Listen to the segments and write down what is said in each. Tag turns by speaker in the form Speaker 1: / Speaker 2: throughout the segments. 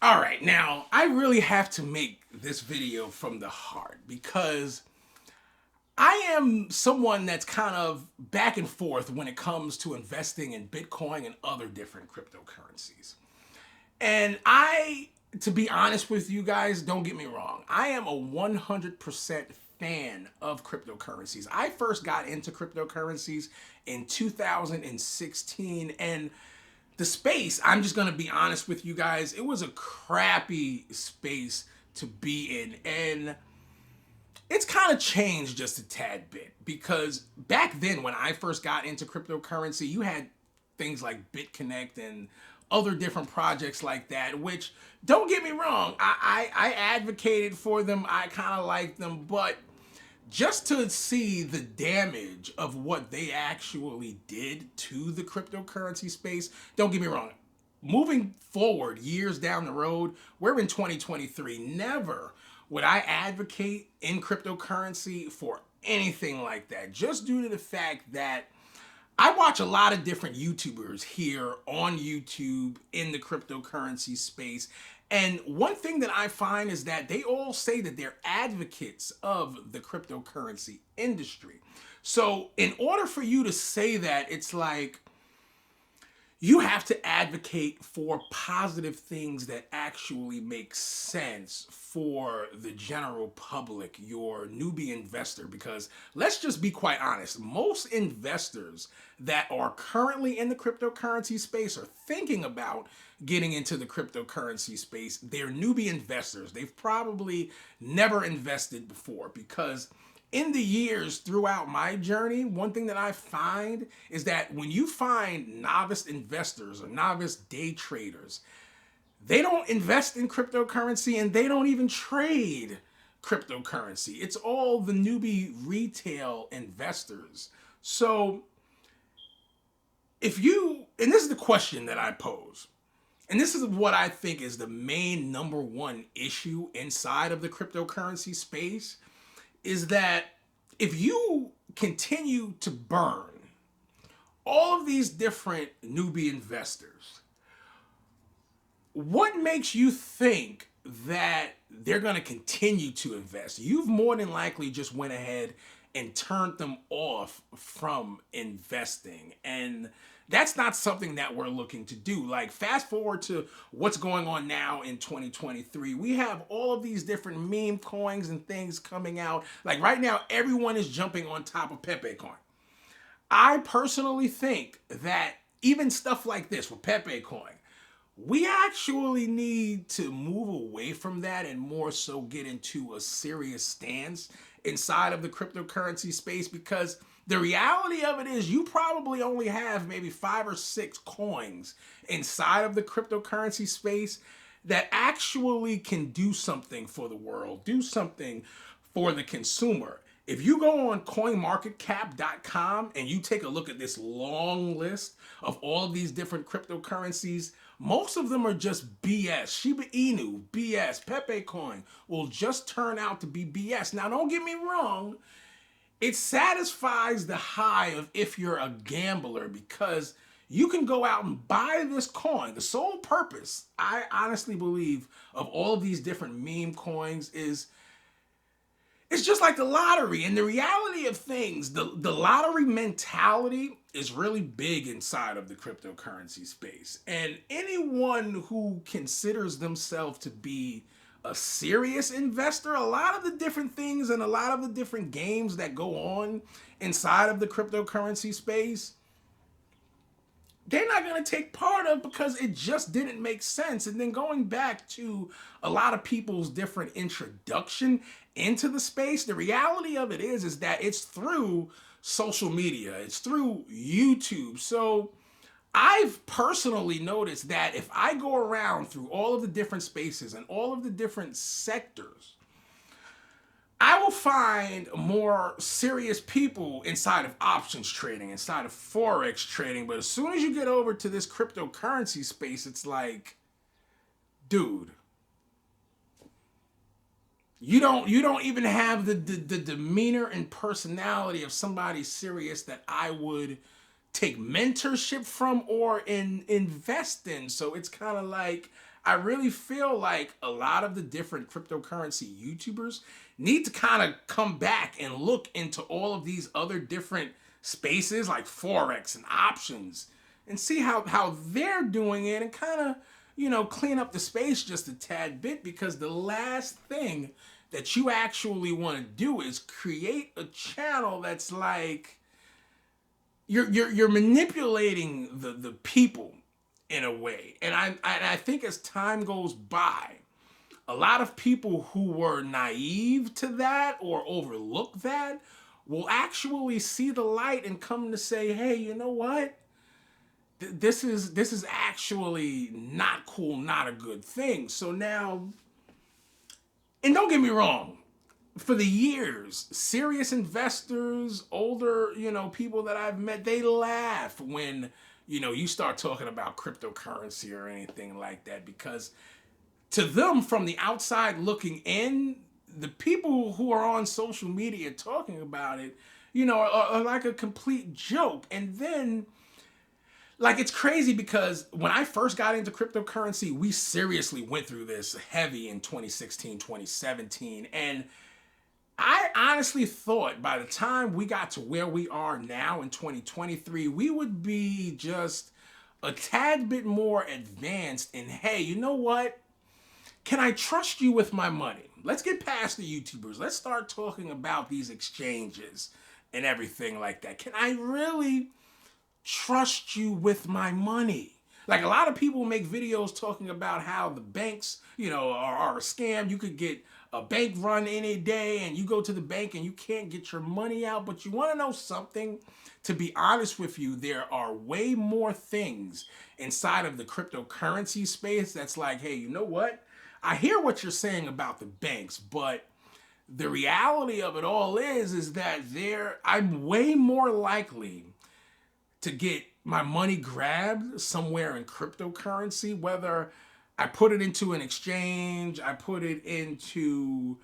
Speaker 1: All right, now I really have to make this video from the heart because I am someone that's kind of back and forth when it comes to investing in Bitcoin and other different cryptocurrencies. And to be honest with you guys, don't get me wrong, I am a 100% fan of cryptocurrencies. I first got into cryptocurrencies in 2016, and the space, I'm just going to be honest with you guys, it was a crappy space to be in. And it's kind of changed just a tad bit because back then when I first got into cryptocurrency, you had things like BitConnect and other different projects like that, which, don't get me wrong, I advocated for them. I kind of like them, but just to see the damage of what they actually did to the cryptocurrency space, don't get me wrong. Moving forward, years down the road, we're in 2023. Never would I advocate in cryptocurrency for anything like that, just due to the fact that I watch a lot of different YouTubers here on YouTube in the cryptocurrency space. And one thing that I find is that they all say that they're advocates of the cryptocurrency industry. So, in order for you to say that, it's like you have to advocate for positive things that actually make sense for the general public, your newbie investor. Because let's just be quite honest, most investors that are currently in the cryptocurrency space are thinking about getting into the cryptocurrency space. They're newbie investors. They've probably never invested before because in the years throughout my journey, one thing that I find is that when you find novice investors or novice day traders, they don't invest in cryptocurrency and they don't even trade cryptocurrency. It's all the newbie retail investors. So and this is the question that I pose, and this is what I think is the main number one issue inside of the cryptocurrency space, is that if you continue to burn all of these different newbie investors, what makes you think that they're going to continue to invest? You've more than likely just went ahead and turned them off from investing. And that's not something that we're looking to do. Like, fast forward to what's going on now in 2023. We have all of these different meme coins and things coming out. Like right now, everyone is jumping on top of Pepe coin. I personally think that even stuff like this with Pepe coin, we actually need to move away from that and more so get into a serious stance inside of the cryptocurrency space, because the reality of it is you probably only have maybe 5 or 6 coins inside of the cryptocurrency space that actually can do something for the world, do something for the consumer. If you go on coinmarketcap.com and you take a look at this long list of all of these different cryptocurrencies, most of them are just BS. Shiba Inu, BS. Pepe coin will just turn out to be BS. Now, don't get me wrong. It satisfies the high of if you're a gambler, because you can go out and buy this coin. The sole purpose, I honestly believe, of all of these different meme coins is it's just like the lottery. And the reality of things, the lottery mentality is really big inside of the cryptocurrency space. And anyone who considers themselves to be a serious investor, a lot of the different things and a lot of the different games that go on inside of the cryptocurrency space, they're not going to take part of, because it just didn't make sense. And then going back to a lot of people's different introduction into the space, the reality of it is that it's through social media, it's through YouTube. So I've personally noticed that if I go around through all of the different spaces and all of the different sectors, I will find more serious people inside of options trading, inside of Forex trading. But as soon as you get over to this cryptocurrency space, it's like, dude, you don't even have the demeanor and personality of somebody serious that I would take mentorship from or invest in. So it's kind of like, I really feel like a lot of the different cryptocurrency YouTubers need to kind of come back and look into all of these other different spaces like Forex and options and see how they're doing it and kind of, clean up the space just a tad bit, because the last thing that you actually want to do is create a channel that's like you're manipulating the people in a way. And I think as time goes by, a lot of people who were naive to that or overlook that will actually see the light and come to say, hey, you know what? This is actually not cool, not a good thing. So now, and don't get me wrong, for the years, serious investors, older, people that I've met, they laugh when, you start talking about cryptocurrency or anything like that, because to them, from the outside looking in, the people who are on social media talking about it, are like a complete joke. And then, like, it's crazy because when I first got into cryptocurrency, we seriously went through this heavy in 2016, 2017. And I honestly thought by the time we got to where we are now in 2023, we would be just a tad bit more advanced in, hey, you know what? Can I trust you with my money? Let's get past the YouTubers. Let's start talking about these exchanges and everything like that. Can I really trust you with my money? Like, a lot of people make videos talking about how the banks, are a scam. You could get a bank run any day and you go to the bank and you can't get your money out. But you want to know something? To be honest with you, there are way more things inside of the cryptocurrency space that's like, hey, you know what? I hear what you're saying about the banks, but the reality of it all is that I'm way more likely to get my money grabbed somewhere in cryptocurrency, whether I put it into an exchange, I put it into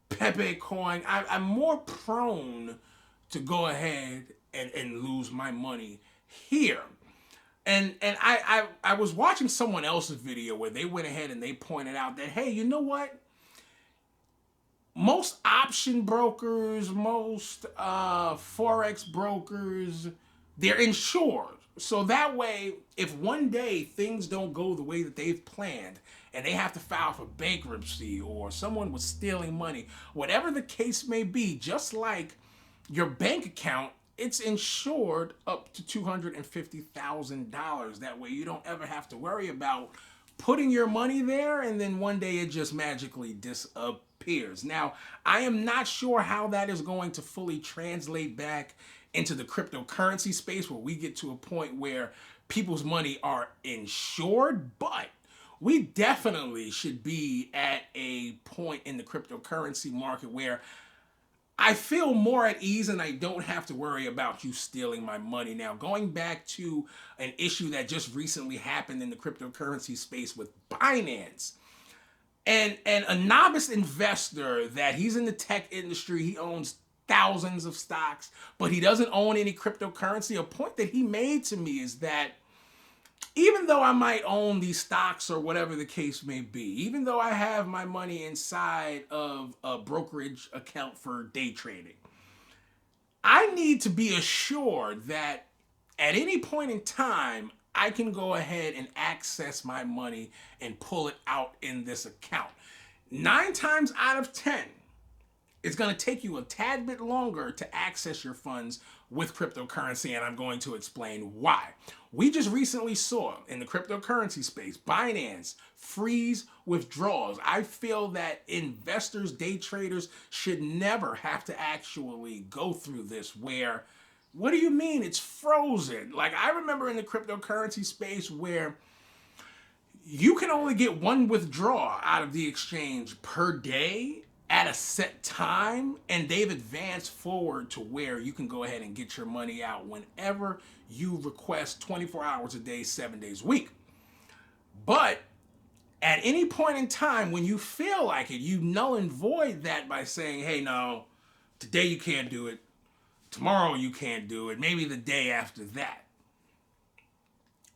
Speaker 1: Pepe coin. I'm more prone to go ahead and lose my money here. And I was watching someone else's video where they went ahead and they pointed out that, hey, you know what? Most option brokers, most Forex brokers, they're insured. So that way, if one day things don't go the way that they've planned and they have to file for bankruptcy or someone was stealing money, whatever the case may be, just like your bank account, it's insured up to $250,000. That way you don't ever have to worry about putting your money there and then one day it just magically disappears. Now, I am not sure how that is going to fully translate back into the cryptocurrency space where we get to a point where people's money are insured, but we definitely should be at a point in the cryptocurrency market where I feel more at ease and I don't have to worry about you stealing my money. Now, going back to an issue that just recently happened in the cryptocurrency space with Binance, and a novice investor that he's in the tech industry, he owns thousands of stocks, but he doesn't own any cryptocurrency. A point that he made to me is that even though I might own these stocks or whatever the case may be, even though I have my money inside of a brokerage account for day trading, I need to be assured that at any point in time, I can go ahead and access my money and pull it out in this account. 9 times out of 10, it's going to take you a tad bit longer to access your funds with cryptocurrency, and I'm going to explain why. We just recently saw in the cryptocurrency space, Binance freeze withdrawals. I feel that investors, day traders should never have to actually go through this where, what do you mean it's frozen? Like, I remember in the cryptocurrency space where you can only get one withdrawal out of the exchange per day at a set time, and they've advanced forward to where you can go ahead and get your money out whenever you request, 24 hours a day, 7 days a week. But at any point in time when you feel like it, you null and void that by saying, hey, no, today you can't do it, tomorrow you can't do it, maybe the day after that.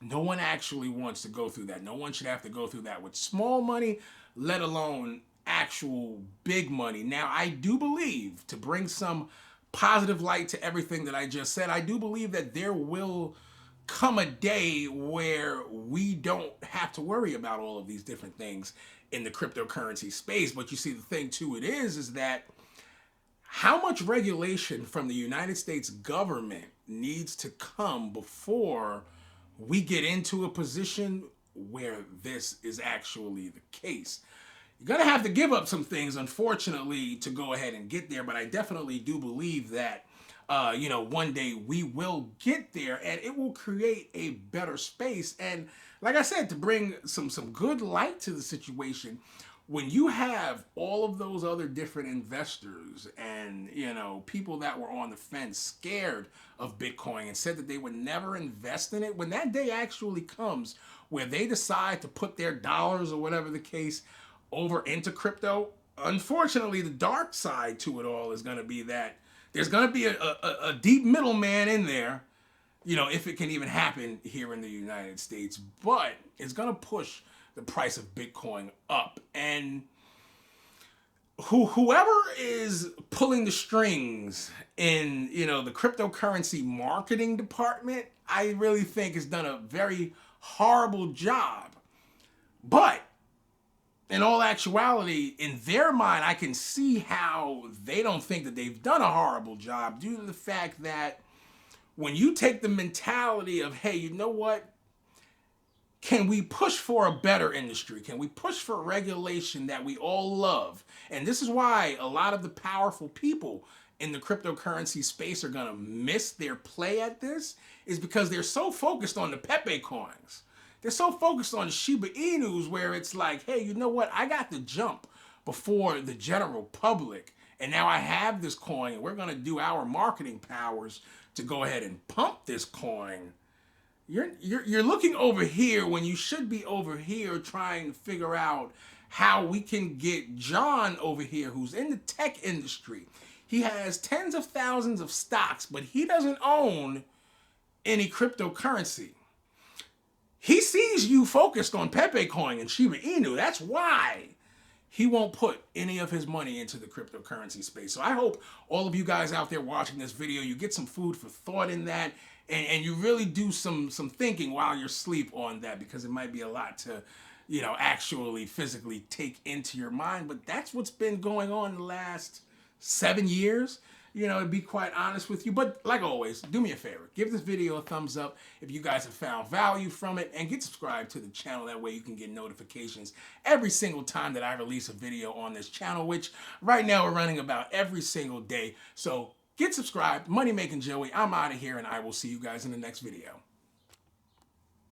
Speaker 1: No one actually wants to go through that. No one should have to go through that with small money, let alone actual big money. Now, I do believe, to bring some positive light to everything that I just said, I do believe that there will come a day where we don't have to worry about all of these different things in the cryptocurrency space. But you see, the thing to it is that how much regulation from the United States government needs to come before we get into a position where this is actually the case. You're going to have to give up some things, unfortunately, to go ahead and get there. But I definitely do believe that, one day we will get there, and it will create a better space. And like I said, to bring some good light to the situation, when you have all of those other different investors and people that were on the fence scared of Bitcoin and said that they would never invest in it, when that day actually comes where they decide to put their dollars or whatever the case over into crypto, unfortunately the dark side to it all is going to be that there's going to be a deep middleman in there, if it can even happen here in the United States. But it's going to push the price of Bitcoin up. And whoever is pulling the strings in, the cryptocurrency marketing department, I really think has done a very horrible job. But in all actuality, in their mind, I can see how they don't think that they've done a horrible job due to the fact that when you take the mentality of, hey, you know what? Can we push for a better industry? Can we push for regulation that we all love? And this is why a lot of the powerful people in the cryptocurrency space are going to miss their play at this, is because they're so focused on the Pepe coins. They're so focused on the Shiba Inus, where it's like, hey, you know what? I got the jump before the general public. And now I have this coin, and we're going to do our marketing powers to go ahead and pump this coin. You're looking over here when you should be over here trying to figure out how we can get John over here, who's in the tech industry. He has tens of thousands of stocks, but he doesn't own any cryptocurrency. He sees you focused on Pepe coin and Shiba Inu. That's why he won't put any of his money into the cryptocurrency space. So I hope all of you guys out there watching this video, you get some food for thought in that, and you really do some thinking while you're asleep on that, because it might be a lot to, actually physically take into your mind. But that's what's been going on the last 7 years. To be quite honest with you. But like always, do me a favor. Give this video a thumbs up if you guys have found value from it, and get subscribed to the channel. That way you can get notifications every single time that I release a video on this channel, which right now we're running about every single day. So get subscribed. Money Making Joey, I'm out of here, and I will see you guys in the next video.